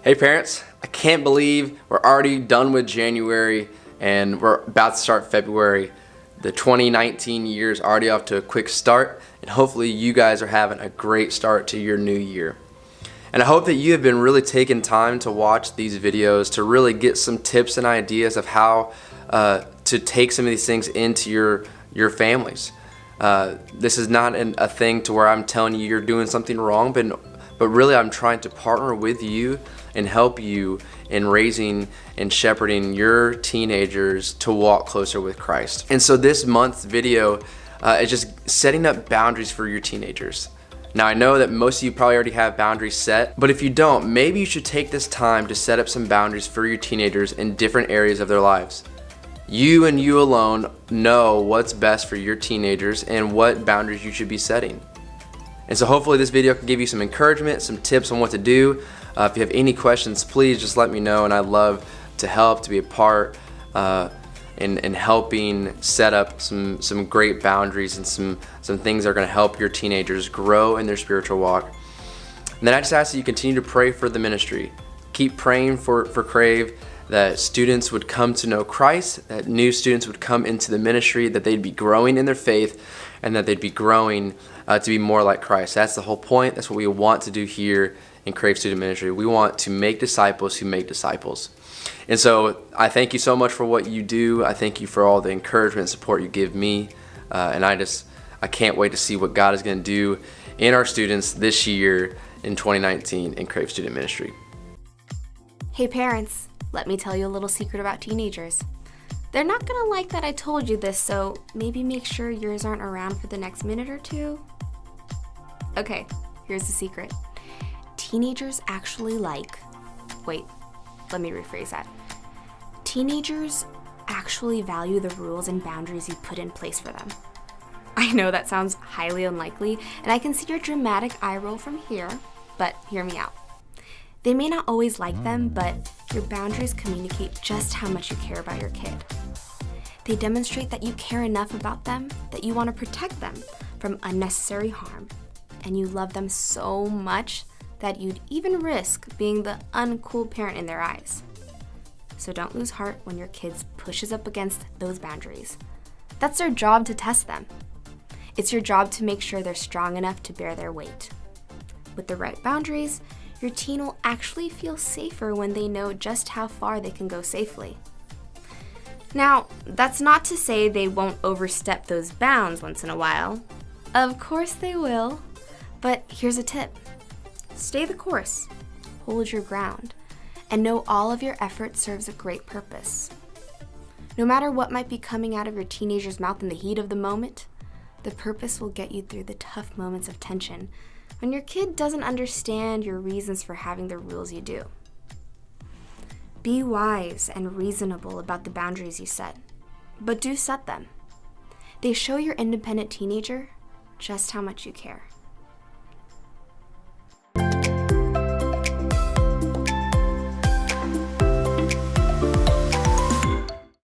Hey parents, I can't believe we're already done with January and we're about to start February. The 2019 year is already off to a quick start, and hopefully you guys are having a great start to your new year. And I hope that you have been really taking time to watch these videos to really get some tips and ideas of how to take some of these things into your families. This is not a thing to where I'm telling you you're doing something wrong, but really I'm trying to partner with you and help you in raising and shepherding your teenagers to walk closer with Christ. And so this month's video is just setting up boundaries for your teenagers. Now I know that most of you probably already have boundaries set, but if you don't, maybe you should take this time to set up some boundaries for your teenagers in different areas of their lives. You and you alone know what's best for your teenagers and what boundaries you should be setting. And so hopefully this video can give you some encouragement, some tips on what to do. If you have any questions, please just let me know, and I'd love to help, to be a part in helping set up some great boundaries and some things that are going to help your teenagers grow in their spiritual walk. And then I just ask that you continue to pray for the ministry. Keep praying for Crave, that students would come to know Christ, that new students would come into the ministry, that they'd be growing in their faith, and that they'd be growing to be more like Christ. That's the whole point. That's what we want to do here in Crave Student Ministry. We want to make disciples who make disciples. And so I thank you so much for what you do. I thank you for all the encouragement and support you give me. And I can't wait to see what God is going to do in our students this year in 2019 in Crave Student Ministry. Hey parents, let me tell you a little secret about teenagers. They're not gonna like that I told you this, so maybe make sure yours aren't around for the next minute or two. Okay, here's the secret. Teenagers actually let me rephrase that. Teenagers actually value the rules and boundaries you put in place for them. I know that sounds highly unlikely, and I can see your dramatic eye roll from here, but hear me out. They may not always like them, but your boundaries communicate just how much you care about your kid. They demonstrate that you care enough about them that you want to protect them from unnecessary harm, and you love them so much that you'd even risk being the uncool parent in their eyes. So don't lose heart when your kid pushes up against those boundaries. That's their job to test them. It's your job to make sure they're strong enough to bear their weight. With the right boundaries, your teen will actually feel safer when they know just how far they can go safely. Now, that's not to say they won't overstep those bounds once in a while. Of course they will. But here's a tip. Stay the course, hold your ground, and know all of your effort serves a great purpose. No matter what might be coming out of your teenager's mouth in the heat of the moment, the purpose will get you through the tough moments of tension when your kid doesn't understand your reasons for having the rules you do. Be wise and reasonable about the boundaries you set, but do set them. They show your independent teenager just how much you care.